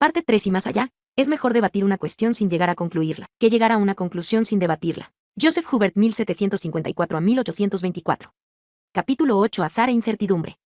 Parte 3 y más allá, es mejor debatir una cuestión sin llegar a concluirla, que llegar a una conclusión sin debatirla. Joseph Hubert 1754 a 1824. Capítulo 8. Azar e incertidumbre.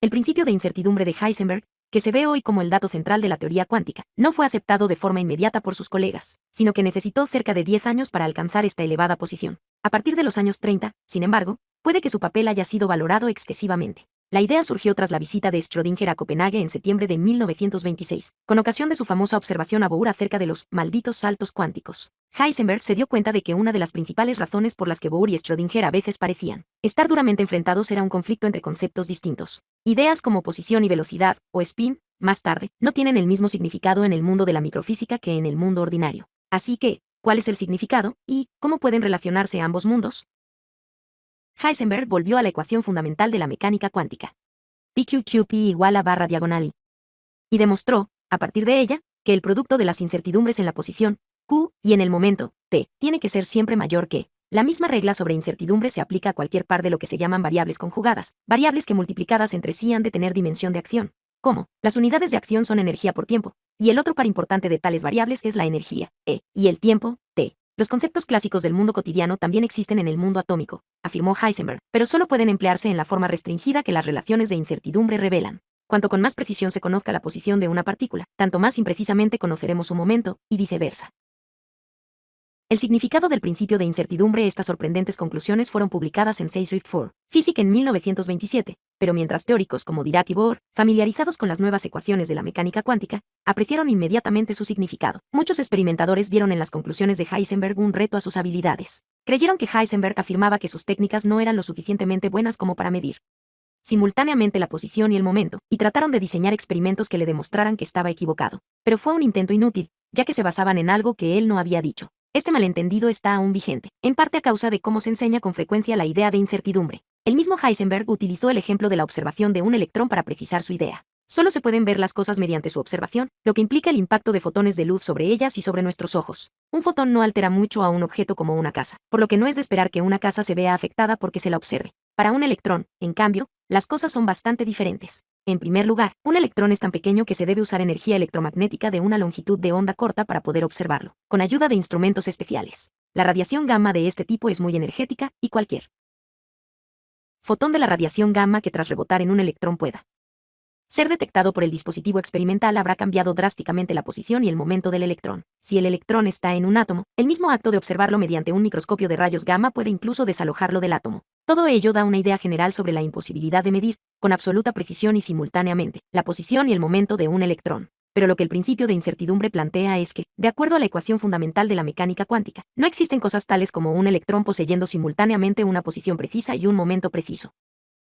El principio de incertidumbre de Heisenberg, que se ve hoy como el dato central de la teoría cuántica, no fue aceptado de forma inmediata por sus colegas, sino que necesitó cerca de 10 años para alcanzar esta elevada posición. A partir de los años 30, sin embargo, puede que su papel haya sido valorado excesivamente. La idea surgió tras la visita de Schrödinger a Copenhague en septiembre de 1926, con ocasión de su famosa observación a Bohr acerca de los malditos saltos cuánticos. Heisenberg se dio cuenta de que una de las principales razones por las que Bohr y Schrödinger a veces parecían estar duramente enfrentados era un conflicto entre conceptos distintos. Ideas como posición y velocidad, o spin, más tarde, no tienen el mismo significado en el mundo de la microfísica que en el mundo ordinario. Así que, ¿cuál es el significado, y cómo pueden relacionarse ambos mundos? Heisenberg volvió a la ecuación fundamental de la mecánica cuántica. PQQP igual a barra diagonal I. Y demostró, a partir de ella, que el producto de las incertidumbres en la posición, Q, y en el momento, P, tiene que ser siempre mayor que. La misma regla sobre incertidumbre se aplica a cualquier par de lo que se llaman variables conjugadas, variables que multiplicadas entre sí han de tener dimensión de acción. Como, las unidades de acción son energía por tiempo, y el otro par importante de tales variables es la energía, E, y el tiempo, T. Los conceptos clásicos del mundo cotidiano también existen en el mundo atómico, afirmó Heisenberg, pero solo pueden emplearse en la forma restringida que las relaciones de incertidumbre revelan. Cuanto con más precisión se conozca la posición de una partícula, tanto más imprecisamente conoceremos su momento, y viceversa. El significado del principio de incertidumbre. Estas sorprendentes conclusiones fueron publicadas en Zeitschrift for Physik en 1927, pero mientras teóricos como Dirac y Bohr, familiarizados con las nuevas ecuaciones de la mecánica cuántica, apreciaron inmediatamente su significado. Muchos experimentadores vieron en las conclusiones de Heisenberg un reto a sus habilidades. Creyeron que Heisenberg afirmaba que sus técnicas no eran lo suficientemente buenas como para medir simultáneamente la posición y el momento, y trataron de diseñar experimentos que le demostraran que estaba equivocado. Pero fue un intento inútil, ya que se basaban en algo que él no había dicho. Este malentendido está aún vigente, en parte a causa de cómo se enseña con frecuencia la idea de incertidumbre. El mismo Heisenberg utilizó el ejemplo de la observación de un electrón para precisar su idea. Solo se pueden ver las cosas mediante su observación, lo que implica el impacto de fotones de luz sobre ellas y sobre nuestros ojos. Un fotón no altera mucho a un objeto como una casa, por lo que no es de esperar que una casa se vea afectada porque se la observe. Para un electrón, en cambio, las cosas son bastante diferentes. En primer lugar, un electrón es tan pequeño que se debe usar energía electromagnética de una longitud de onda corta para poder observarlo, con ayuda de instrumentos especiales. La radiación gamma de este tipo es muy energética, y cualquier fotón de la radiación gamma que tras rebotar en un electrón pueda ser detectado por el dispositivo experimental habrá cambiado drásticamente la posición y el momento del electrón. Si el electrón está en un átomo, el mismo acto de observarlo mediante un microscopio de rayos gamma puede incluso desalojarlo del átomo. Todo ello da una idea general sobre la imposibilidad de medir, con absoluta precisión y simultáneamente, la posición y el momento de un electrón. Pero lo que el principio de incertidumbre plantea es que, de acuerdo a la ecuación fundamental de la mecánica cuántica, no existen cosas tales como un electrón poseyendo simultáneamente una posición precisa y un momento preciso.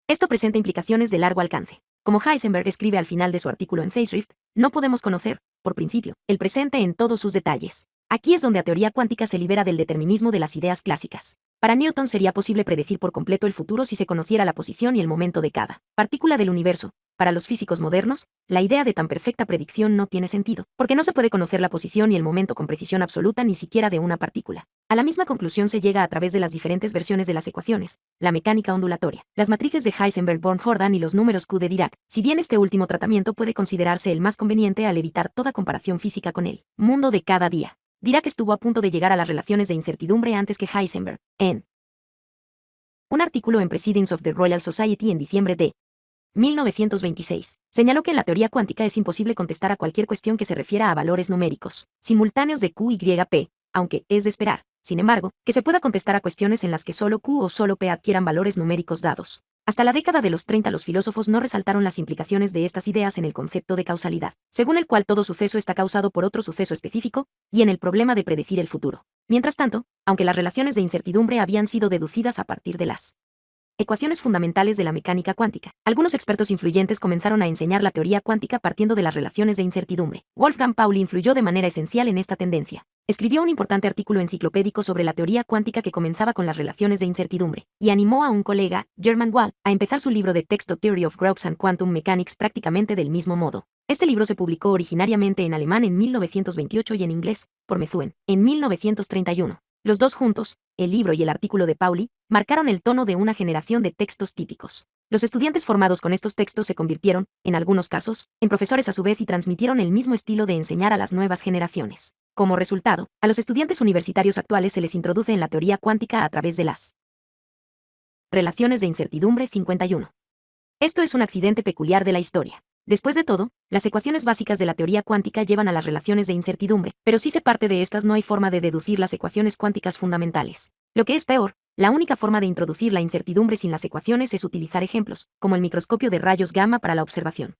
Esto presenta implicaciones de largo alcance. Como Heisenberg escribe al final de su artículo en Zeitschrift, no podemos conocer, por principio, el presente en todos sus detalles. Aquí es donde la teoría cuántica se libera del determinismo de las ideas clásicas. Para Newton sería posible predecir por completo el futuro si se conociera la posición y el momento de cada partícula del universo. Para los físicos modernos, la idea de tan perfecta predicción no tiene sentido, porque no se puede conocer la posición y el momento con precisión absoluta ni siquiera de una partícula. A la misma conclusión se llega a través de las diferentes versiones de las ecuaciones, la mecánica ondulatoria, las matrices de Heisenberg-Born-Jordan y los números Q de Dirac, si bien este último tratamiento puede considerarse el más conveniente al evitar toda comparación física con el mundo de cada día. Dirac estuvo a punto de llegar a las relaciones de incertidumbre antes que Heisenberg, en un artículo en Proceedings of the Royal Society en diciembre de 1926, señaló que en la teoría cuántica es imposible contestar a cualquier cuestión que se refiera a valores numéricos simultáneos de Q, Y, P, aunque es de esperar, sin embargo, que se pueda contestar a cuestiones en las que solo Q o solo P adquieran valores numéricos dados. Hasta la década de los 30 los filósofos no resaltaron las implicaciones de estas ideas en el concepto de causalidad, según el cual todo suceso está causado por otro suceso específico, y en el problema de predecir el futuro. Mientras tanto, aunque las relaciones de incertidumbre habían sido deducidas a partir de las ecuaciones fundamentales de la mecánica cuántica, algunos expertos influyentes comenzaron a enseñar la teoría cuántica partiendo de las relaciones de incertidumbre. Wolfgang Pauli influyó de manera esencial en esta tendencia. Escribió un importante artículo enciclopédico sobre la teoría cuántica que comenzaba con las relaciones de incertidumbre, y animó a un colega, German Wall, a empezar su libro de texto Theory of Groups and Quantum Mechanics prácticamente del mismo modo. Este libro se publicó originariamente en alemán en 1928 y en inglés, por Methuen, en 1931. Los dos juntos, el libro y el artículo de Pauli, marcaron el tono de una generación de textos típicos. Los estudiantes formados con estos textos se convirtieron, en algunos casos, en profesores a su vez y transmitieron el mismo estilo de enseñar a las nuevas generaciones. Como resultado, a los estudiantes universitarios actuales se les introduce en la teoría cuántica a través de las relaciones de incertidumbre 51. Esto es un accidente peculiar de la historia. Después de todo, las ecuaciones básicas de la teoría cuántica llevan a las relaciones de incertidumbre, pero si se parte de estas no hay forma de deducir las ecuaciones cuánticas fundamentales. Lo que es peor, la única forma de introducir la incertidumbre sin las ecuaciones es utilizar ejemplos, como el microscopio de rayos gamma para la observación.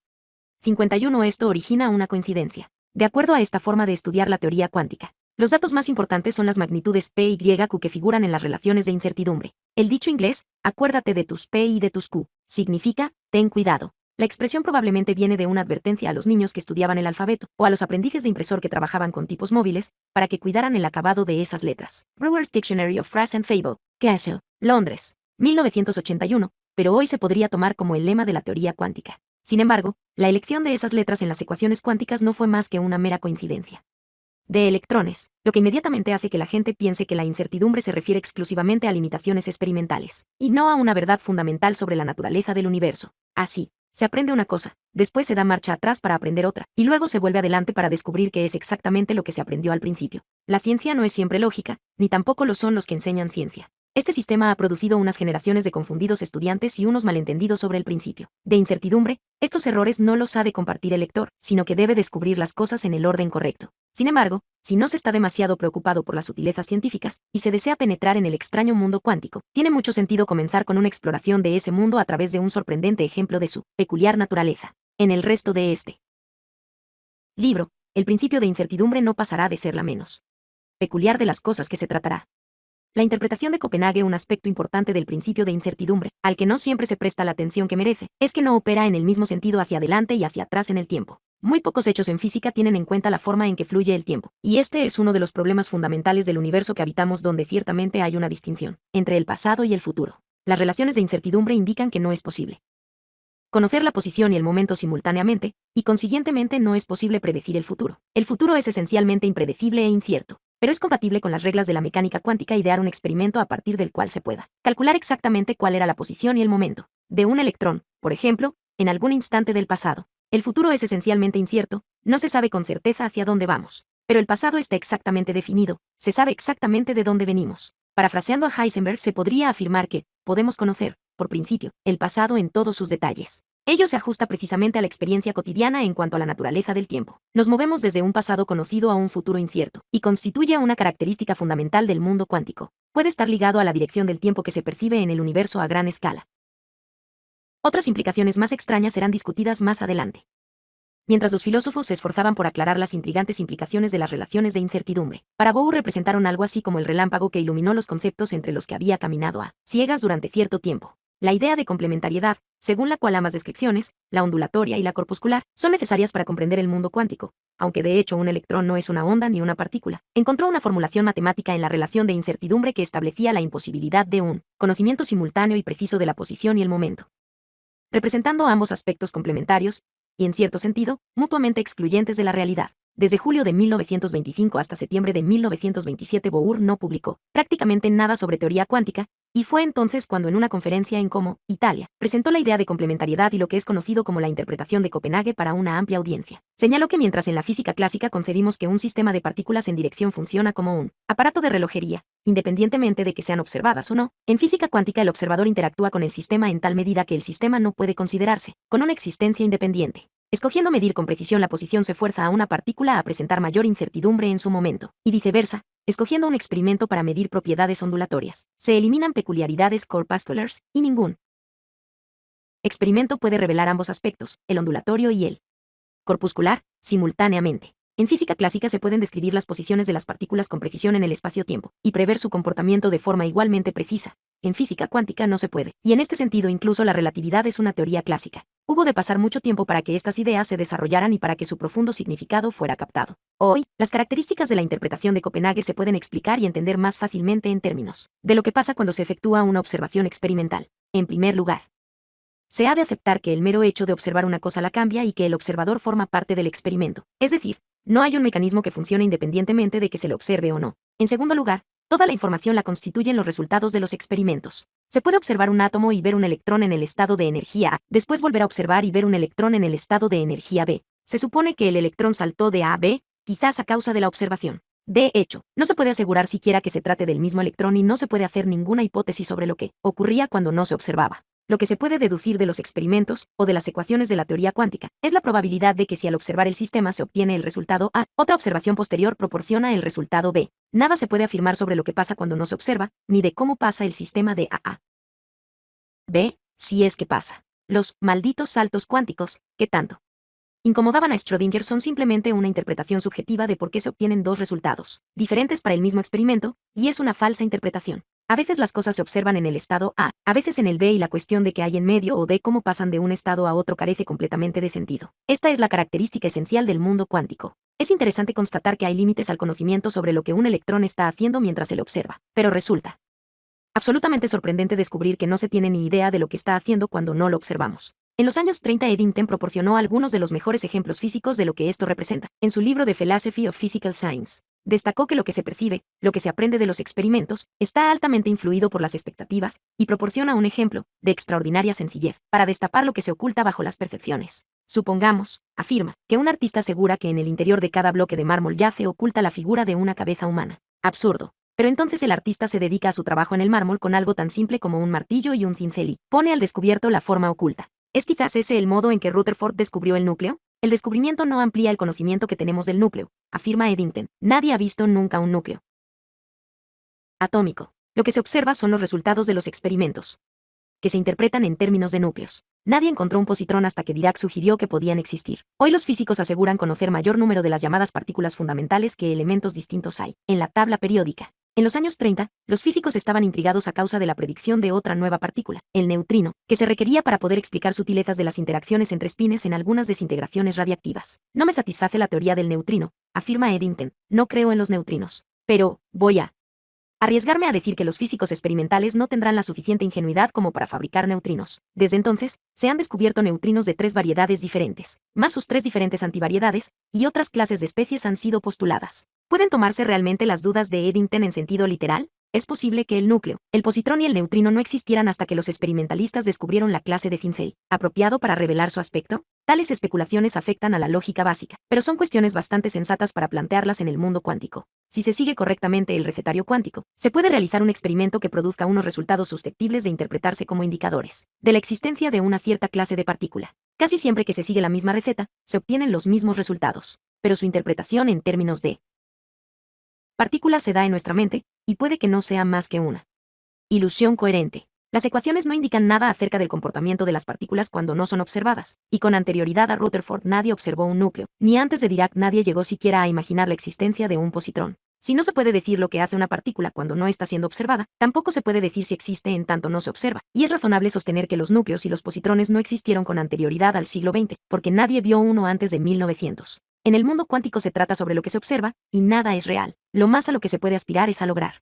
51. Esto origina una coincidencia. De acuerdo a esta forma de estudiar la teoría cuántica, los datos más importantes son las magnitudes P y Q que figuran en las relaciones de incertidumbre. El dicho inglés, acuérdate de tus P y de tus Q, significa, ten cuidado. La expresión probablemente viene de una advertencia a los niños que estudiaban el alfabeto, o a los aprendices de impresor que trabajaban con tipos móviles, para que cuidaran el acabado de esas letras. Brewer's Dictionary of Phrase and Fable, Castle, Londres, 1981, pero hoy se podría tomar como el lema de la teoría cuántica. Sin embargo, la elección de esas letras en las ecuaciones cuánticas no fue más que una mera coincidencia. De electrones, lo que inmediatamente hace que la gente piense que la incertidumbre se refiere exclusivamente a limitaciones experimentales, y no a una verdad fundamental sobre la naturaleza del universo. Así, se aprende una cosa, después se da marcha atrás para aprender otra, y luego se vuelve adelante para descubrir que es exactamente lo que se aprendió al principio. La ciencia no es siempre lógica, ni tampoco lo son los que enseñan ciencia. Este sistema ha producido unas generaciones de confundidos estudiantes y unos malentendidos sobre el principio de incertidumbre. Estos errores no los ha de compartir el lector, sino que debe descubrir las cosas en el orden correcto. Sin embargo, si no se está demasiado preocupado por las sutilezas científicas y se desea penetrar en el extraño mundo cuántico, tiene mucho sentido comenzar con una exploración de ese mundo a través de un sorprendente ejemplo de su peculiar naturaleza. En el resto de este libro, el principio de incertidumbre no pasará de ser la menos peculiar de las cosas que se tratará. La interpretación de Copenhague, un aspecto importante del principio de incertidumbre, al que no siempre se presta la atención que merece, es que no opera en el mismo sentido hacia adelante y hacia atrás en el tiempo. Muy pocos hechos en física tienen en cuenta la forma en que fluye el tiempo, y este es uno de los problemas fundamentales del universo que habitamos, donde ciertamente hay una distinción entre el pasado y el futuro. Las relaciones de incertidumbre indican que no es posible conocer la posición y el momento simultáneamente, y consiguientemente no es posible predecir el futuro. El futuro es esencialmente impredecible e incierto, pero es compatible con las reglas de la mecánica cuántica idear un experimento a partir del cual se pueda calcular exactamente cuál era la posición y el momento de un electrón, por ejemplo, en algún instante del pasado. El futuro es esencialmente incierto, no se sabe con certeza hacia dónde vamos, pero el pasado está exactamente definido, se sabe exactamente de dónde venimos. Parafraseando a Heisenberg, se podría afirmar que podemos conocer, por principio, el pasado en todos sus detalles. Ello se ajusta precisamente a la experiencia cotidiana en cuanto a la naturaleza del tiempo. Nos movemos desde un pasado conocido a un futuro incierto, y constituye una característica fundamental del mundo cuántico. Puede estar ligado a la dirección del tiempo que se percibe en el universo a gran escala. Otras implicaciones más extrañas serán discutidas más adelante. Mientras los filósofos se esforzaban por aclarar las intrigantes implicaciones de las relaciones de incertidumbre, para Bohr representaron algo así como el relámpago que iluminó los conceptos entre los que había caminado a ciegas durante cierto tiempo. La idea de complementariedad, según la cual ambas descripciones, la ondulatoria y la corpuscular, son necesarias para comprender el mundo cuántico, aunque de hecho un electrón no es una onda ni una partícula, encontró una formulación matemática en la relación de incertidumbre que establecía la imposibilidad de un conocimiento simultáneo y preciso de la posición y el momento. Representando ambos aspectos complementarios, y en cierto sentido, mutuamente excluyentes de la realidad. Desde julio de 1925 hasta septiembre de 1927 Bohr no publicó prácticamente nada sobre teoría cuántica, y fue entonces cuando en una conferencia en Como, Italia, presentó la idea de complementariedad y lo que es conocido como la interpretación de Copenhague para una amplia audiencia. Señaló que mientras en la física clásica concebimos que un sistema de partículas en dirección funciona como un aparato de relojería, independientemente de que sean observadas o no, en física cuántica el observador interactúa con el sistema en tal medida que el sistema no puede considerarse con una existencia independiente. Escogiendo medir con precisión la posición se fuerza a una partícula a presentar mayor incertidumbre en su momento, y viceversa. Escogiendo un experimento para medir propiedades ondulatorias, se eliminan peculiaridades corpusculars, y ningún experimento puede revelar ambos aspectos, el ondulatorio y el corpuscular, simultáneamente. En física clásica se pueden describir las posiciones de las partículas con precisión en el espacio-tiempo, y prever su comportamiento de forma igualmente precisa. En física cuántica no se puede, y en este sentido incluso la relatividad es una teoría clásica. Hubo de pasar mucho tiempo para que estas ideas se desarrollaran y para que su profundo significado fuera captado. Hoy, las características de la interpretación de Copenhague se pueden explicar y entender más fácilmente en términos de lo que pasa cuando se efectúa una observación experimental. En primer lugar, se ha de aceptar que el mero hecho de observar una cosa la cambia y que el observador forma parte del experimento. Es decir, no hay un mecanismo que funcione independientemente de que se le observe o no. En segundo lugar, Toda la información la constituyen los resultados de los experimentos. Se puede observar un átomo y ver un electrón en el estado de energía A, después volver a observar y ver un electrón en el estado de energía B. Se supone que el electrón saltó de A a B, quizás a causa de la observación. De hecho, no se puede asegurar siquiera que se trate del mismo electrón y no se puede hacer ninguna hipótesis sobre lo que ocurría cuando no se observaba. Lo que se puede deducir de los experimentos, o de las ecuaciones de la teoría cuántica, es la probabilidad de que si al observar el sistema se obtiene el resultado A, otra observación posterior proporciona el resultado B. Nada se puede afirmar sobre lo que pasa cuando no se observa, ni de cómo pasa el sistema de A a B, si es que pasa. Los malditos saltos cuánticos, ¿qué tanto incomodaban a Schrödinger son simplemente una interpretación subjetiva de por qué se obtienen dos resultados diferentes para el mismo experimento, y es una falsa interpretación. A veces las cosas se observan en el estado a veces en el B y la cuestión de qué hay en medio o de cómo pasan de un estado a otro carece completamente de sentido. Esta es la característica esencial del mundo cuántico. Es interesante constatar que hay límites al conocimiento sobre lo que un electrón está haciendo mientras se le observa, pero resulta absolutamente sorprendente descubrir que no se tiene ni idea de lo que está haciendo cuando no lo observamos. En los años 30 Eddington proporcionó algunos de los mejores ejemplos físicos de lo que esto representa. En su libro The Philosophy of Physical Science, destacó que lo que se percibe, lo que se aprende de los experimentos, está altamente influido por las expectativas, y proporciona un ejemplo, de extraordinaria sencillez, para destapar lo que se oculta bajo las percepciones. Supongamos, afirma, que un artista asegura que en el interior de cada bloque de mármol yace oculta la figura de una cabeza humana. Absurdo. Pero entonces el artista se dedica a su trabajo en el mármol con algo tan simple como un martillo y un cincel y pone al descubierto la forma oculta. ¿Es quizás ese el modo en que Rutherford descubrió el núcleo? El descubrimiento no amplía el conocimiento que tenemos del núcleo, afirma Eddington. Nadie ha visto nunca un núcleo atómico. Lo que se observa son los resultados de los experimentos, que se interpretan en términos de núcleos. Nadie encontró un positrón hasta que Dirac sugirió que podían existir. Hoy los físicos aseguran conocer mayor número de las llamadas partículas fundamentales que elementos distintos hay en la tabla periódica. En los años 30, los físicos estaban intrigados a causa de la predicción de otra nueva partícula, el neutrino, que se requería para poder explicar sutilezas de las interacciones entre espines en algunas desintegraciones radiactivas. No me satisface la teoría del neutrino, afirma Eddington. No creo en los neutrinos. Pero, voy a arriesgarme a decir que los físicos experimentales no tendrán la suficiente ingenuidad como para fabricar neutrinos. Desde entonces, se han descubierto neutrinos de 3 variedades diferentes, más sus 3 diferentes antivariedades, y otras clases de especies han sido postuladas. ¿Pueden tomarse realmente las dudas de Eddington en sentido literal? Es posible que el núcleo, el positrón y el neutrino no existieran hasta que los experimentalistas descubrieron la clase de cincel, apropiado para revelar su aspecto. Tales especulaciones afectan a la lógica básica, pero son cuestiones bastante sensatas para plantearlas en el mundo cuántico. Si se sigue correctamente el recetario cuántico, se puede realizar un experimento que produzca unos resultados susceptibles de interpretarse como indicadores de la existencia de una cierta clase de partícula. Casi siempre que se sigue la misma receta, se obtienen los mismos resultados, pero su interpretación en términos de partículas se da en nuestra mente, y puede que no sea más que una ilusión coherente. Las ecuaciones no indican nada acerca del comportamiento de las partículas cuando no son observadas, y con anterioridad a Rutherford nadie observó un núcleo, ni antes de Dirac nadie llegó siquiera a imaginar la existencia de un positrón. Si no se puede decir lo que hace una partícula cuando no está siendo observada, tampoco se puede decir si existe en tanto no se observa, y es razonable sostener que los núcleos y los positrones no existieron con anterioridad al siglo XX, porque nadie vio uno antes de 1900. En el mundo cuántico se trata sobre lo que se observa, y nada es real. Lo más a lo que se puede aspirar es a lograr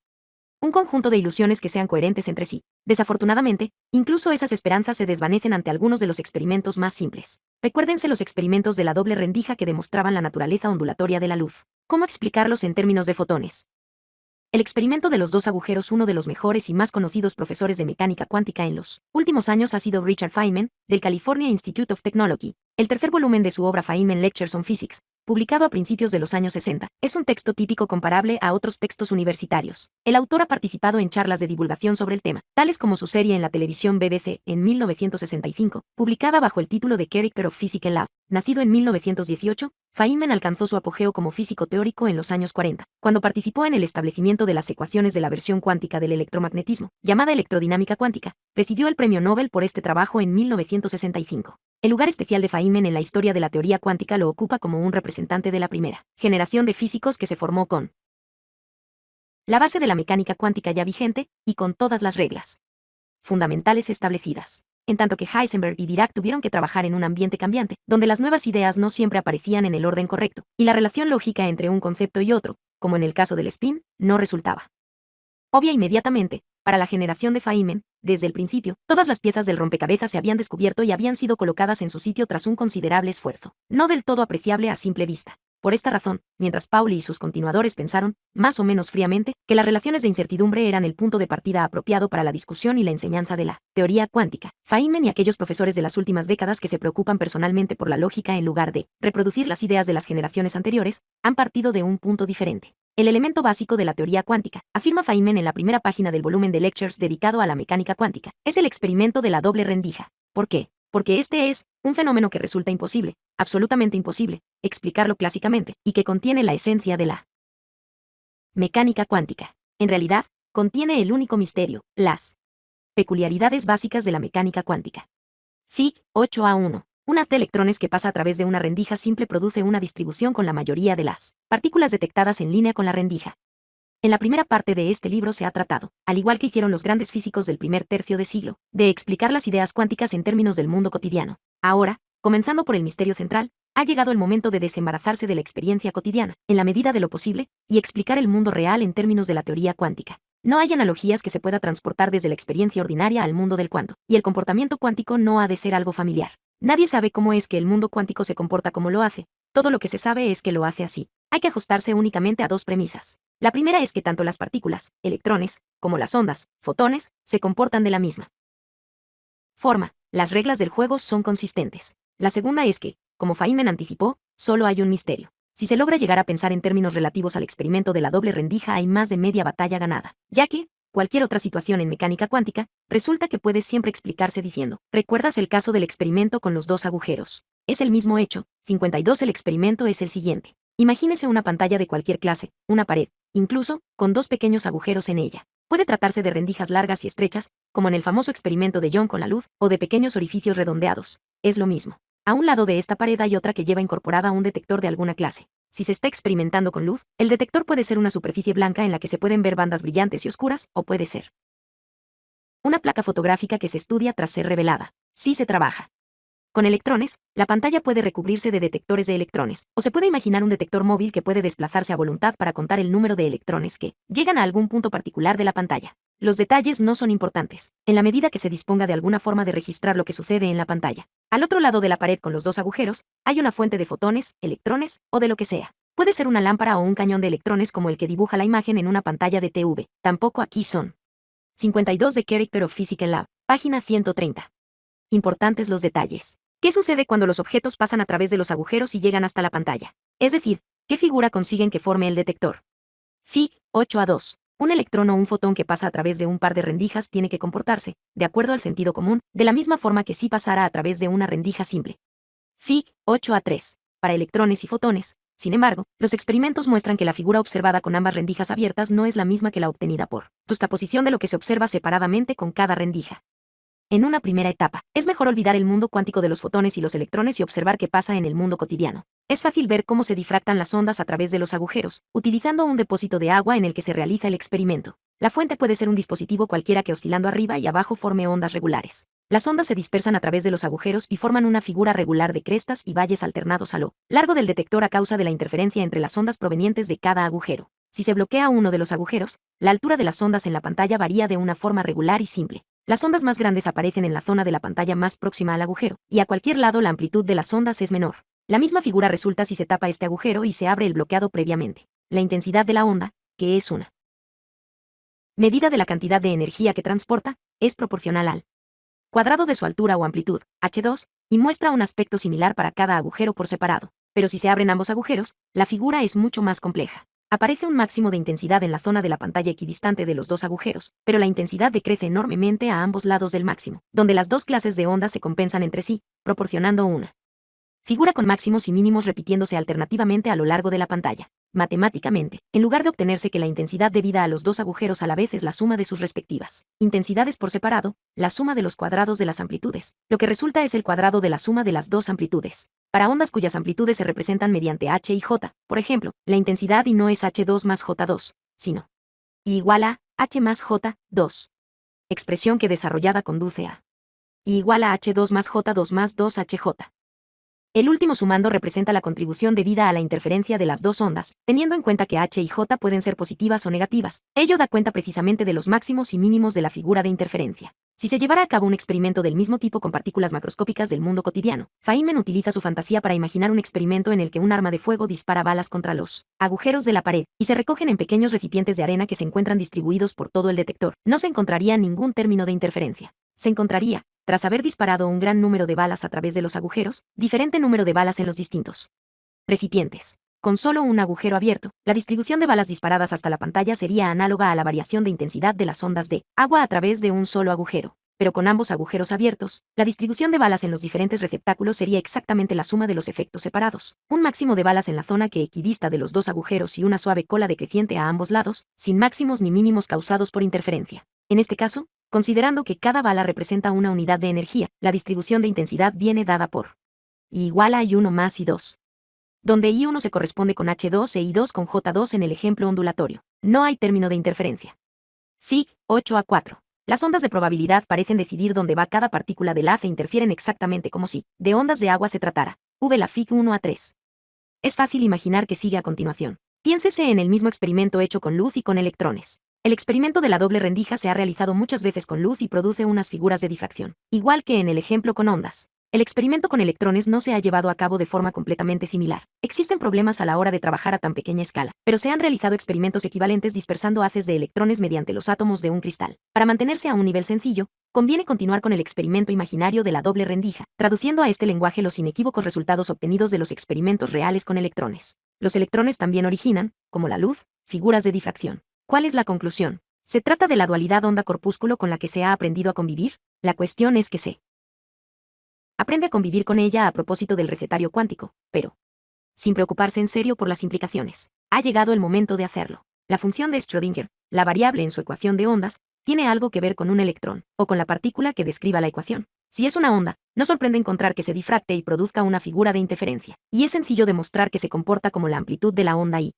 un conjunto de ilusiones que sean coherentes entre sí. Desafortunadamente, incluso esas esperanzas se desvanecen ante algunos de los experimentos más simples. Recuérdense los experimentos de la doble rendija que demostraban la naturaleza ondulatoria de la luz. ¿Cómo explicarlos en términos de fotones? El experimento de los dos agujeros, uno de los mejores y más conocidos profesores de mecánica cuántica en los últimos años ha sido Richard Feynman, del California Institute of Technology. El tercer volumen de su obra Feynman Lectures on Physics, publicado a principios de los años 60, es un texto típico comparable a otros textos universitarios. El autor ha participado en charlas de divulgación sobre el tema, tales como su serie en la televisión BBC en 1965, publicada bajo el título de Character of Physical Lab. Nacido en 1918, Feynman alcanzó su apogeo como físico teórico en los años 40, cuando participó en el establecimiento de las ecuaciones de la versión cuántica del electromagnetismo, llamada electrodinámica cuántica. Recibió el premio Nobel por este trabajo en 1965. El lugar especial de Feynman en la historia de la teoría cuántica lo ocupa como un representante de la primera generación de físicos que se formó con la base de la mecánica cuántica ya vigente, y con todas las reglas fundamentales establecidas. En tanto que Heisenberg y Dirac tuvieron que trabajar en un ambiente cambiante, donde las nuevas ideas no siempre aparecían en el orden correcto, y la relación lógica entre un concepto y otro, como en el caso del spin, no resultaba obvia inmediatamente. Para la generación de Feynman, desde el principio, todas las piezas del rompecabezas se habían descubierto y habían sido colocadas en su sitio tras un considerable esfuerzo, no del todo apreciable a simple vista. Por esta razón, mientras Pauli y sus continuadores pensaron, más o menos fríamente, que las relaciones de incertidumbre eran el punto de partida apropiado para la discusión y la enseñanza de la teoría cuántica, Feynman y aquellos profesores de las últimas décadas que se preocupan personalmente por la lógica en lugar de reproducir las ideas de las generaciones anteriores, han partido de un punto diferente. El elemento básico de la teoría cuántica, afirma Feynman en la primera página del volumen de lectures dedicado a la mecánica cuántica, es el experimento de la doble rendija. ¿Por qué? Porque este es un fenómeno que resulta imposible, absolutamente imposible, explicarlo clásicamente, y que contiene la esencia de la mecánica cuántica. En realidad, contiene el único misterio, las peculiaridades básicas de la mecánica cuántica. Fig. 8a1. Un haz de electrones que pasa a través de una rendija simple produce una distribución con la mayoría de las partículas detectadas en línea con la rendija. En la primera parte de este libro se ha tratado, al igual que hicieron los grandes físicos del primer tercio de siglo, de explicar las ideas cuánticas en términos del mundo cotidiano. Ahora, comenzando por el misterio central, ha llegado el momento de desembarazarse de la experiencia cotidiana, en la medida de lo posible, y explicar el mundo real en términos de la teoría cuántica. No hay analogías que se pueda transportar desde la experiencia ordinaria al mundo del cuánto, y el comportamiento cuántico no ha de ser algo familiar. Nadie sabe cómo es que el mundo cuántico se comporta como lo hace, todo lo que se sabe es que lo hace así. Hay que ajustarse únicamente a dos premisas. La primera es que tanto las partículas, electrones, como las ondas, fotones, se comportan de la misma forma. Las reglas del juego son consistentes. La segunda es que, como Feynman anticipó, solo hay un misterio. Si se logra llegar a pensar en términos relativos al experimento de la doble rendija, hay más de media batalla ganada, ya que, cualquier otra situación en mecánica cuántica, resulta que puede siempre explicarse diciendo, ¿recuerdas el caso del experimento con los dos agujeros? Es el mismo hecho. 52. El experimento es el siguiente. Imagínese una pantalla de cualquier clase, una pared, incluso, con dos pequeños agujeros en ella. Puede tratarse de rendijas largas y estrechas, como en el famoso experimento de Young con la luz, o de pequeños orificios redondeados. Es lo mismo. A un lado de esta pared hay otra que lleva incorporada un detector de alguna clase. Si se está experimentando con luz, el detector puede ser una superficie blanca en la que se pueden ver bandas brillantes y oscuras, o puede ser una placa fotográfica que se estudia tras ser revelada. Si se trabaja con electrones, la pantalla puede recubrirse de detectores de electrones, o se puede imaginar un detector móvil que puede desplazarse a voluntad para contar el número de electrones que llegan a algún punto particular de la pantalla. Los detalles no son importantes, en la medida que se disponga de alguna forma de registrar lo que sucede en la pantalla. Al otro lado de la pared con los dos agujeros, hay una fuente de fotones, electrones, o de lo que sea. Puede ser una lámpara o un cañón de electrones como el que dibuja la imagen en una pantalla de TV. Tampoco aquí son. 52 de Character of Physical Lab, página 130. Importantes los detalles. ¿Qué sucede cuando los objetos pasan a través de los agujeros y llegan hasta la pantalla? Es decir, ¿qué figura consiguen que forme el detector? Fig. 8a2. Un electrón o un fotón que pasa a través de un par de rendijas tiene que comportarse, de acuerdo al sentido común, de la misma forma que si pasara a través de una rendija simple. Fig. 8a3. Para electrones y fotones, sin embargo, los experimentos muestran que la figura observada con ambas rendijas abiertas no es la misma que la obtenida por justaposición de lo que se observa separadamente con cada rendija. En una primera etapa, es mejor olvidar el mundo cuántico de los fotones y los electrones y observar qué pasa en el mundo cotidiano. Es fácil ver cómo se difractan las ondas a través de los agujeros, utilizando un depósito de agua en el que se realiza el experimento. La fuente puede ser un dispositivo cualquiera que oscilando arriba y abajo forme ondas regulares. Las ondas se dispersan a través de los agujeros y forman una figura regular de crestas y valles alternados a lo largo del detector a causa de la interferencia entre las ondas provenientes de cada agujero. Si se bloquea uno de los agujeros, la altura de las ondas en la pantalla varía de una forma regular y simple. Las ondas más grandes aparecen en la zona de la pantalla más próxima al agujero, y a cualquier lado la amplitud de las ondas es menor. La misma figura resulta si se tapa este agujero y se abre el bloqueado previamente. La intensidad de la onda, que es una medida de la cantidad de energía que transporta, es proporcional al cuadrado de su altura o amplitud, h2, y muestra un aspecto similar para cada agujero por separado. Pero si se abren ambos agujeros, la figura es mucho más compleja. Aparece un máximo de intensidad en la zona de la pantalla equidistante de los dos agujeros, pero la intensidad decrece enormemente a ambos lados del máximo, donde las dos clases de ondas se compensan entre sí, proporcionando una figura con máximos y mínimos repitiéndose alternativamente a lo largo de la pantalla. Matemáticamente, en lugar de obtenerse que la intensidad debida a los dos agujeros a la vez es la suma de sus respectivas intensidades por separado, la suma de los cuadrados de las amplitudes, lo que resulta es el cuadrado de la suma de las dos amplitudes. Para ondas cuyas amplitudes se representan mediante h y j, por ejemplo, la intensidad I no es h2 más j2, sino I igual a h más j2. Expresión que desarrollada conduce a I igual a h2 más j2 más 2hj. El último sumando representa la contribución debida a la interferencia de las dos ondas, teniendo en cuenta que H y J pueden ser positivas o negativas. Ello da cuenta precisamente de los máximos y mínimos de la figura de interferencia. Si se llevara a cabo un experimento del mismo tipo con partículas macroscópicas del mundo cotidiano, Feynman utiliza su fantasía para imaginar un experimento en el que un arma de fuego dispara balas contra los agujeros de la pared y se recogen en pequeños recipientes de arena que se encuentran distribuidos por todo el detector. No se encontraría ningún término de interferencia. Se encontraría, tras haber disparado un gran número de balas a través de los agujeros, diferente número de balas en los distintos recipientes. Con solo un agujero abierto, la distribución de balas disparadas hasta la pantalla sería análoga a la variación de intensidad de las ondas de agua a través de un solo agujero. Pero con ambos agujeros abiertos, la distribución de balas en los diferentes receptáculos sería exactamente la suma de los efectos separados. Un máximo de balas en la zona que equidista de los dos agujeros y una suave cola decreciente a ambos lados, sin máximos ni mínimos causados por interferencia. En este caso, considerando que cada bala representa una unidad de energía, la distribución de intensidad viene dada por I igual a I1 más I2, donde I1 se corresponde con H2 e I2 con J2 en el ejemplo ondulatorio. No hay término de interferencia. Fig. 8a4. Las ondas de probabilidad parecen decidir dónde va cada partícula del haz e interfieren exactamente como si de ondas de agua se tratara. V. La Fig. 1a3. Es fácil imaginar que sigue a continuación. Piénsese en el mismo experimento hecho con luz y con electrones. El experimento de la doble rendija se ha realizado muchas veces con luz y produce unas figuras de difracción, igual que en el ejemplo con ondas. El experimento con electrones no se ha llevado a cabo de forma completamente similar. Existen problemas a la hora de trabajar a tan pequeña escala, pero se han realizado experimentos equivalentes dispersando haces de electrones mediante los átomos de un cristal. Para mantenerse a un nivel sencillo, conviene continuar con el experimento imaginario de la doble rendija, traduciendo a este lenguaje los inequívocos resultados obtenidos de los experimentos reales con electrones. Los electrones también originan, como la luz, figuras de difracción. ¿Cuál es la conclusión? ¿Se trata de la dualidad onda-corpúsculo con la que se ha aprendido a convivir? La cuestión es que se aprende a convivir con ella a propósito del recetario cuántico, pero sin preocuparse en serio por las implicaciones. Ha llegado el momento de hacerlo. La función de Schrödinger, la variable en su ecuación de ondas, tiene algo que ver con un electrón, o con la partícula que describa la ecuación. Si es una onda, no sorprende encontrar que se difracte y produzca una figura de interferencia, y es sencillo demostrar que se comporta como la amplitud de la onda y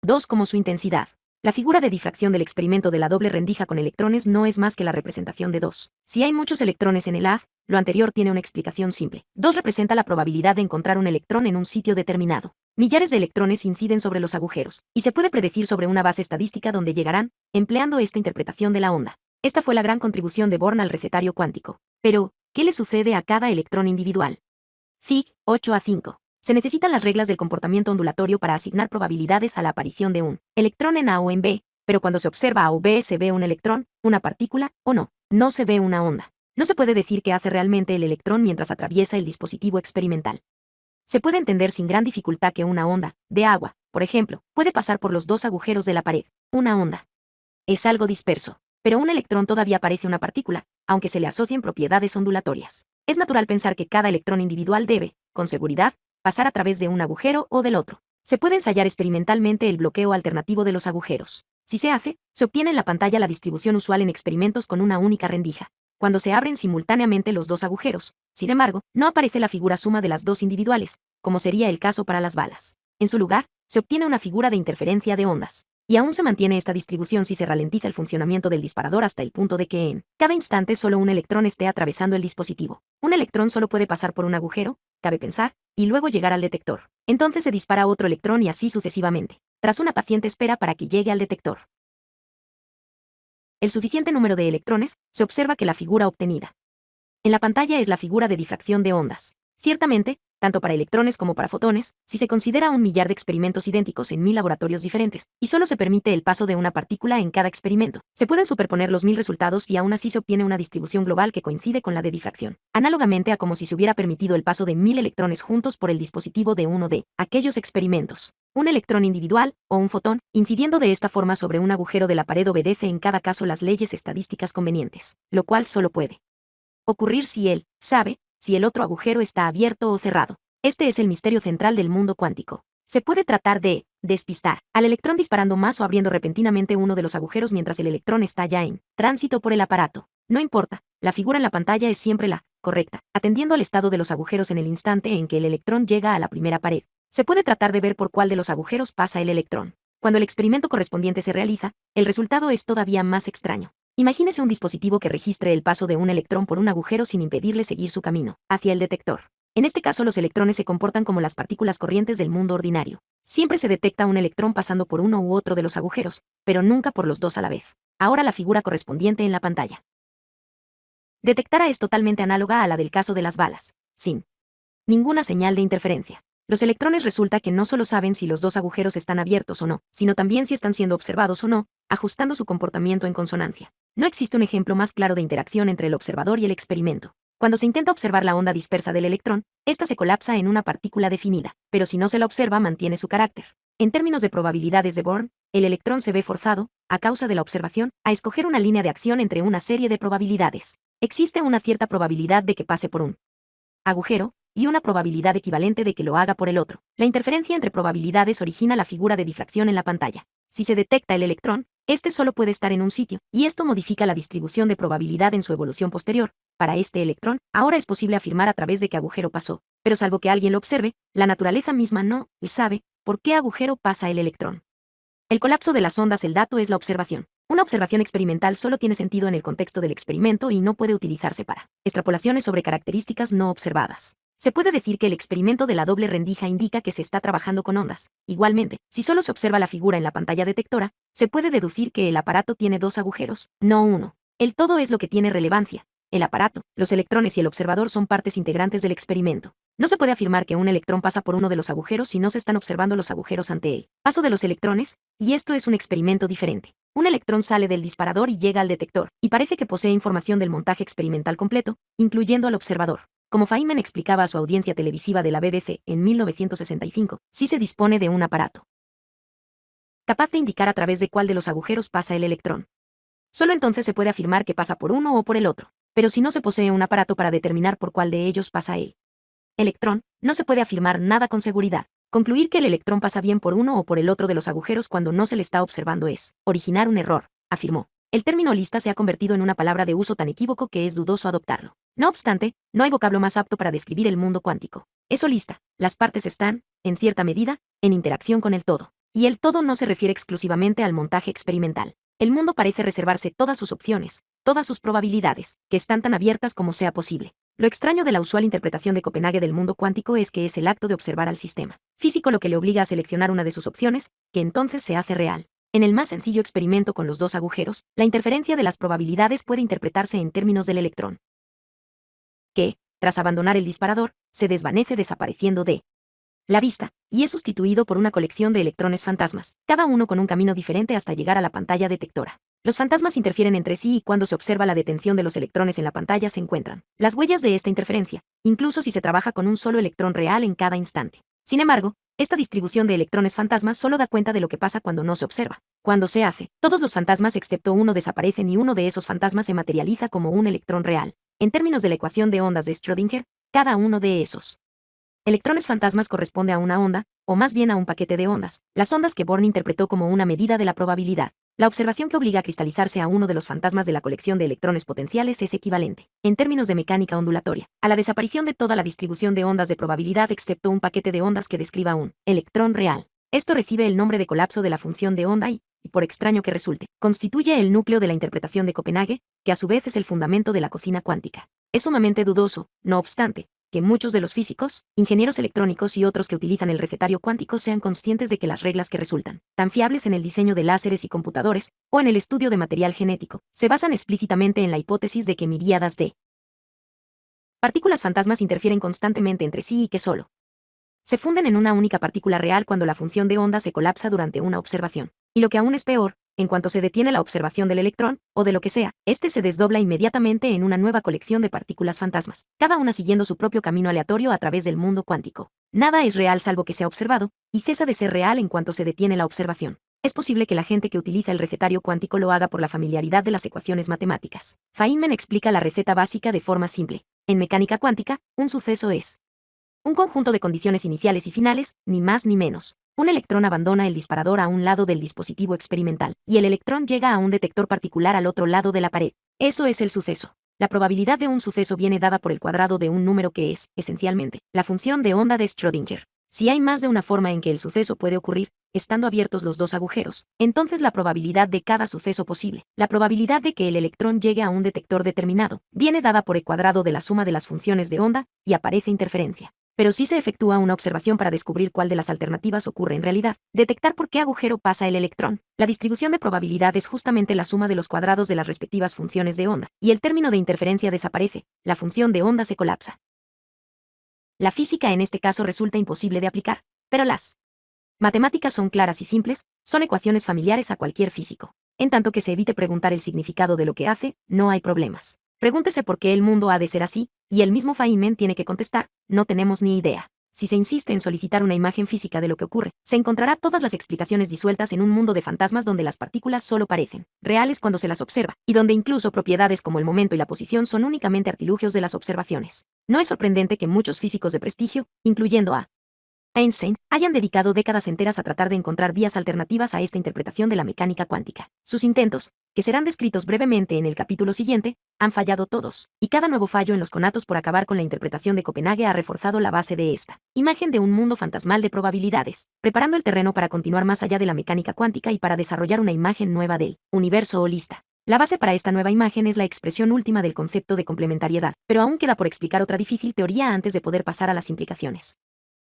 2 como su intensidad. La figura de difracción del experimento de la doble rendija con electrones no es más que la representación de 2. Si hay muchos electrones en el haz, lo anterior tiene una explicación simple. 2 representa la probabilidad de encontrar un electrón en un sitio determinado. Millares de electrones inciden sobre los agujeros, y se puede predecir sobre una base estadística donde llegarán, empleando esta interpretación de la onda. Esta fue la gran contribución de Born al recetario cuántico. Pero, ¿qué le sucede a cada electrón individual? Fig. 8a5. Se necesitan las reglas del comportamiento ondulatorio para asignar probabilidades a la aparición de un electrón en A o en B, pero cuando se observa A o B se ve un electrón, una partícula, o no. No se ve una onda. No se puede decir qué hace realmente el electrón mientras atraviesa el dispositivo experimental. Se puede entender sin gran dificultad que una onda, de agua, por ejemplo, puede pasar por los dos agujeros de la pared. Una onda es algo disperso, pero un electrón todavía parece una partícula, aunque se le asocien propiedades ondulatorias. Es natural pensar que cada electrón individual debe, con seguridad, pasar a través de un agujero o del otro. Se puede ensayar experimentalmente el bloqueo alternativo de los agujeros. Si se hace, se obtiene en la pantalla la distribución usual en experimentos con una única rendija, cuando se abren simultáneamente los dos agujeros. Sin embargo, no aparece la figura suma de las dos individuales, como sería el caso para las balas. En su lugar, se obtiene una figura de interferencia de ondas. Y aún se mantiene esta distribución si se ralentiza el funcionamiento del disparador hasta el punto de que en cada instante solo un electrón esté atravesando el dispositivo. Un electrón solo puede pasar por un agujero, cabe pensar, y luego llegar al detector. Entonces se dispara otro electrón y así sucesivamente, tras una paciente espera para que llegue al detector. El suficiente número de electrones, se observa que la figura obtenida en la pantalla es la figura de difracción de ondas. Ciertamente, tanto para electrones como para fotones, si se considera un millar de experimentos idénticos en 1000 laboratorios diferentes, y solo se permite el paso de una partícula en cada experimento, se pueden superponer los 1000 resultados y aún así se obtiene una distribución global que coincide con la de difracción, análogamente a como si se hubiera permitido el paso de 1000 electrones juntos por el dispositivo de uno de aquellos experimentos. Un electrón individual, o un fotón, incidiendo de esta forma sobre un agujero de la pared obedece en cada caso las leyes estadísticas convenientes, lo cual solo puede ocurrir si él sabe si el otro agujero está abierto o cerrado. Este es el misterio central del mundo cuántico. Se puede tratar de despistar al electrón disparando más o abriendo repentinamente uno de los agujeros mientras el electrón está ya en tránsito por el aparato. No importa, la figura en la pantalla es siempre la correcta, atendiendo al estado de los agujeros en el instante en que el electrón llega a la primera pared. Se puede tratar de ver por cuál de los agujeros pasa el electrón. Cuando el experimento correspondiente se realiza, el resultado es todavía más extraño. Imagínese un dispositivo que registre el paso de un electrón por un agujero sin impedirle seguir su camino hacia el detector. En este caso, los electrones se comportan como las partículas corrientes del mundo ordinario. Siempre se detecta un electrón pasando por uno u otro de los agujeros, pero nunca por los dos a la vez. Ahora la figura correspondiente en la pantalla. Detectada es totalmente análoga a la del caso de las balas, sin ninguna señal de interferencia. Los electrones resulta que no solo saben si los dos agujeros están abiertos o no, sino también si están siendo observados o no, ajustando su comportamiento en consonancia. No existe un ejemplo más claro de interacción entre el observador y el experimento. Cuando se intenta observar la onda dispersa del electrón, ésta se colapsa en una partícula definida, pero si no se la observa mantiene su carácter. En términos de probabilidades de Born, el electrón se ve forzado, a causa de la observación, a escoger una línea de acción entre una serie de probabilidades. Existe una cierta probabilidad de que pase por un agujero, y una probabilidad equivalente de que lo haga por el otro. La interferencia entre probabilidades origina la figura de difracción en la pantalla. Si se detecta el electrón, este solo puede estar en un sitio, y esto modifica la distribución de probabilidad en su evolución posterior. Para este electrón, ahora es posible afirmar a través de qué agujero pasó, pero salvo que alguien lo observe, la naturaleza misma no sabe por qué agujero pasa el electrón. El colapso de las ondas. El dato es la observación. Una observación experimental solo tiene sentido en el contexto del experimento y no puede utilizarse para extrapolaciones sobre características no observadas. Se puede decir que el experimento de la doble rendija indica que se está trabajando con ondas. Igualmente, si solo se observa la figura en la pantalla detectora, se puede deducir que el aparato tiene dos agujeros, no uno. El todo es lo que tiene relevancia. El aparato, los electrones y el observador son partes integrantes del experimento. No se puede afirmar que un electrón pasa por uno de los agujeros si no se están observando los agujeros ante él. Paso de los electrones, y esto es un experimento diferente. Un electrón sale del disparador y llega al detector, y parece que posee información del montaje experimental completo, incluyendo al observador. Como Feynman explicaba a su audiencia televisiva de la BBC en 1965, sí se dispone de un aparato capaz de indicar a través de cuál de los agujeros pasa el electrón. Solo entonces se puede afirmar que pasa por uno o por el otro, pero si no se posee un aparato para determinar por cuál de ellos pasa el electrón, no se puede afirmar nada con seguridad. Concluir que el electrón pasa bien por uno o por el otro de los agujeros cuando no se le está observando es originar un error, afirmó. El término holista se ha convertido en una palabra de uso tan equívoco que es dudoso adoptarlo. No obstante, no hay vocablo más apto para describir el mundo cuántico. Es holista. Las partes están, en cierta medida, en interacción con el todo. Y el todo no se refiere exclusivamente al montaje experimental. El mundo parece reservarse todas sus opciones, todas sus probabilidades, que están tan abiertas como sea posible. Lo extraño de la usual interpretación de Copenhague del mundo cuántico es que es el acto de observar al sistema físico lo que le obliga a seleccionar una de sus opciones, que entonces se hace real. En el más sencillo experimento con los dos agujeros, la interferencia de las probabilidades puede interpretarse en términos del electrón, que, tras abandonar el disparador, se desvanece desapareciendo de la vista, y es sustituido por una colección de electrones fantasmas, cada uno con un camino diferente hasta llegar a la pantalla detectora. Los fantasmas interfieren entre sí y cuando se observa la detención de los electrones en la pantalla se encuentran las huellas de esta interferencia, incluso si se trabaja con un solo electrón real en cada instante. Sin embargo, esta distribución de electrones fantasmas solo da cuenta de lo que pasa cuando no se observa. Cuando se hace, todos los fantasmas excepto uno desaparecen y uno de esos fantasmas se materializa como un electrón real. En términos de la ecuación de ondas de Schrödinger, cada uno de esos electrones fantasmas corresponde a una onda, o más bien a un paquete de ondas, las ondas que Born interpretó como una medida de la probabilidad. La observación que obliga a cristalizarse a uno de los fantasmas de la colección de electrones potenciales es equivalente, en términos de mecánica ondulatoria, a la desaparición de toda la distribución de ondas de probabilidad excepto un paquete de ondas que describa un electrón real. Esto recibe el nombre de colapso de la función de onda y, por extraño que resulte, constituye el núcleo de la interpretación de Copenhague, que a su vez es el fundamento de la cocina cuántica. Es sumamente dudoso, no obstante, que muchos de los físicos, ingenieros electrónicos y otros que utilizan el recetario cuántico sean conscientes de que las reglas que resultan tan fiables en el diseño de láseres y computadores, o en el estudio de material genético, se basan explícitamente en la hipótesis de que miríadas de partículas fantasmas interfieren constantemente entre sí y que solo se funden en una única partícula real cuando la función de onda se colapsa durante una observación. Y lo que aún es peor, en cuanto se detiene la observación del electrón, o de lo que sea, este se desdobla inmediatamente en una nueva colección de partículas fantasmas, cada una siguiendo su propio camino aleatorio a través del mundo cuántico. Nada es real salvo que sea observado, y cesa de ser real en cuanto se detiene la observación. Es posible que la gente que utiliza el recetario cuántico lo haga por la familiaridad de las ecuaciones matemáticas. Feynman explica la receta básica de forma simple. En mecánica cuántica, un suceso es un conjunto de condiciones iniciales y finales, ni más ni menos. Un electrón abandona el disparador a un lado del dispositivo experimental, y el electrón llega a un detector particular al otro lado de la pared. Eso es el suceso. La probabilidad de un suceso viene dada por el cuadrado de un número que es, esencialmente, la función de onda de Schrödinger. Si hay más de una forma en que el suceso puede ocurrir, estando abiertos los dos agujeros, entonces la probabilidad de cada suceso posible, la probabilidad de que el electrón llegue a un detector determinado, viene dada por e cuadrado de la suma de las funciones de onda, y aparece interferencia. Pero si se efectúa una observación para descubrir cuál de las alternativas ocurre en realidad, detectar por qué agujero pasa el electrón, la distribución de probabilidad es justamente la suma de los cuadrados de las respectivas funciones de onda, y el término de interferencia desaparece, la función de onda se colapsa. La física en este caso resulta imposible de aplicar, pero las matemáticas son claras y simples, son ecuaciones familiares a cualquier físico. En tanto que se evite preguntar el significado de lo que hace, no hay problemas. Pregúntese por qué el mundo ha de ser así, y el mismo Feynman tiene que contestar, no tenemos ni idea. Si se insiste en solicitar una imagen física de lo que ocurre, se encontrará todas las explicaciones disueltas en un mundo de fantasmas donde las partículas solo parecen reales cuando se las observa, y donde incluso propiedades como el momento y la posición son únicamente artilugios de las observaciones. No es sorprendente que muchos físicos de prestigio, incluyendo a Einstein, hayan dedicado décadas enteras a tratar de encontrar vías alternativas a esta interpretación de la mecánica cuántica. Sus intentos, que serán descritos brevemente en el capítulo siguiente, han fallado todos, y cada nuevo fallo en los conatos por acabar con la interpretación de Copenhague ha reforzado la base de esta imagen de un mundo fantasmal de probabilidades, preparando el terreno para continuar más allá de la mecánica cuántica y para desarrollar una imagen nueva del universo holista. La base para esta nueva imagen es la expresión última del concepto de complementariedad, pero aún queda por explicar otra difícil teoría antes de poder pasar a las implicaciones.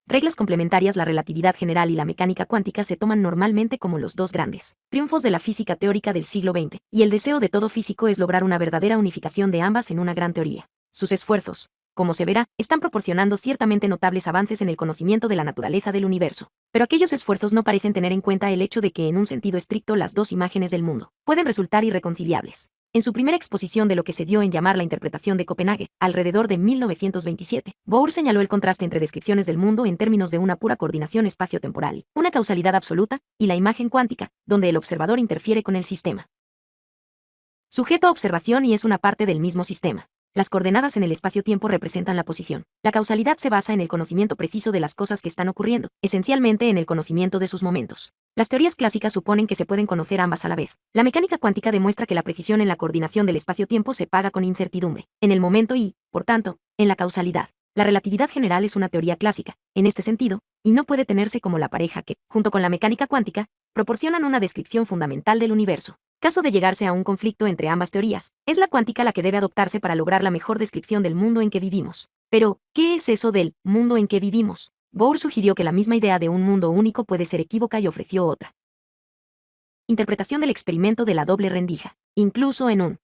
Reglas complementarias. La relatividad general y la mecánica cuántica se toman normalmente como los dos grandes triunfos de la física teórica del siglo XX, y el deseo de todo físico es lograr una verdadera unificación de ambas en una gran teoría. Sus esfuerzos, como se verá, están proporcionando ciertamente notables avances en el conocimiento de la naturaleza del universo. Pero aquellos esfuerzos no parecen tener en cuenta el hecho de que en un sentido estricto las dos imágenes del mundo pueden resultar irreconciliables. En su primera exposición de lo que se dio en llamar la interpretación de Copenhague, alrededor de 1927, Bohr señaló el contraste entre descripciones del mundo en términos de una pura coordinación espacio-temporal, una causalidad absoluta, y la imagen cuántica, donde el observador interfiere con el sistema sujeto a observación y es una parte del mismo sistema. Las coordenadas en el espacio-tiempo representan la posición. La causalidad se basa en el conocimiento preciso de las cosas que están ocurriendo, esencialmente en el conocimiento de sus momentos. Las teorías clásicas suponen que se pueden conocer ambas a la vez. La mecánica cuántica demuestra que la precisión en la coordinación del espacio-tiempo se paga con incertidumbre, en el momento y, por tanto, en la causalidad. La relatividad general es una teoría clásica, en este sentido, y no puede tenerse como la pareja que, junto con la mecánica cuántica, proporcionan una descripción fundamental del universo. Caso de llegarse a un conflicto entre ambas teorías, es la cuántica la que debe adoptarse para lograr la mejor descripción del mundo en que vivimos. Pero, ¿qué es eso del mundo en que vivimos? Bohr sugirió que la misma idea de un mundo único puede ser equívoca y ofreció otra interpretación del experimento de la doble rendija. Incluso en un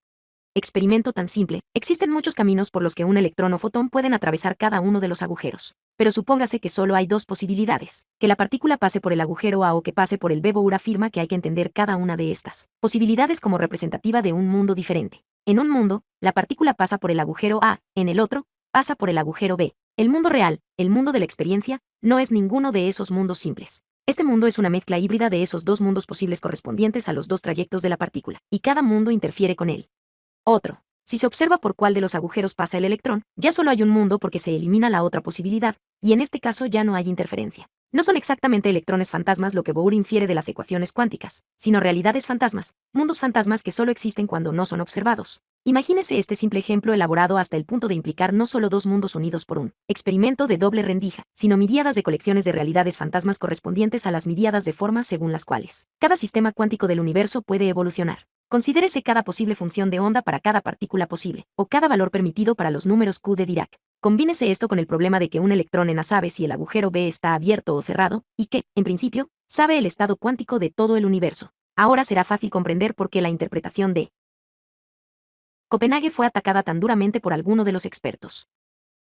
experimento tan simple, existen muchos caminos por los que un electrón o fotón pueden atravesar cada uno de los agujeros. Pero supóngase que solo hay dos posibilidades, que la partícula pase por el agujero A o que pase por el B. Bohr afirma que hay que entender cada una de estas posibilidades como representativa de un mundo diferente. En un mundo, la partícula pasa por el agujero A, en el otro, pasa por el agujero B. El mundo real, el mundo de la experiencia, no es ninguno de esos mundos simples. Este mundo es una mezcla híbrida de esos dos mundos posibles correspondientes a los dos trayectos de la partícula, y cada mundo interfiere con él. Otro. Si se observa por cuál de los agujeros pasa el electrón, ya solo hay un mundo porque se elimina la otra posibilidad, y en este caso ya no hay interferencia. No son exactamente electrones fantasmas lo que Bohr infiere de las ecuaciones cuánticas, sino realidades fantasmas, mundos fantasmas que solo existen cuando no son observados. Imagínese este simple ejemplo elaborado hasta el punto de implicar no solo dos mundos unidos por un experimento de doble rendija, sino miríadas de colecciones de realidades fantasmas correspondientes a las miríadas de formas según las cuales cada sistema cuántico del universo puede evolucionar. Considérese cada posible función de onda para cada partícula posible, o cada valor permitido para los números Q de Dirac. Combínese esto con el problema de que un electrón en A sabe si el agujero B está abierto o cerrado, y que, en principio, sabe el estado cuántico de todo el universo. Ahora será fácil comprender por qué la interpretación de Copenhague fue atacada tan duramente por alguno de los expertos,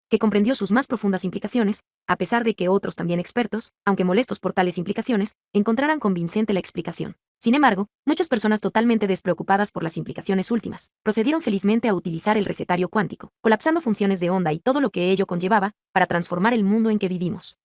que comprendió sus más profundas implicaciones, a pesar de que otros también expertos, aunque molestos por tales implicaciones, encontraran convincente la explicación. Sin embargo, muchas personas totalmente despreocupadas por las implicaciones últimas, procedieron felizmente a utilizar el recetario cuántico, colapsando funciones de onda y todo lo que ello conllevaba, para transformar el mundo en que vivimos.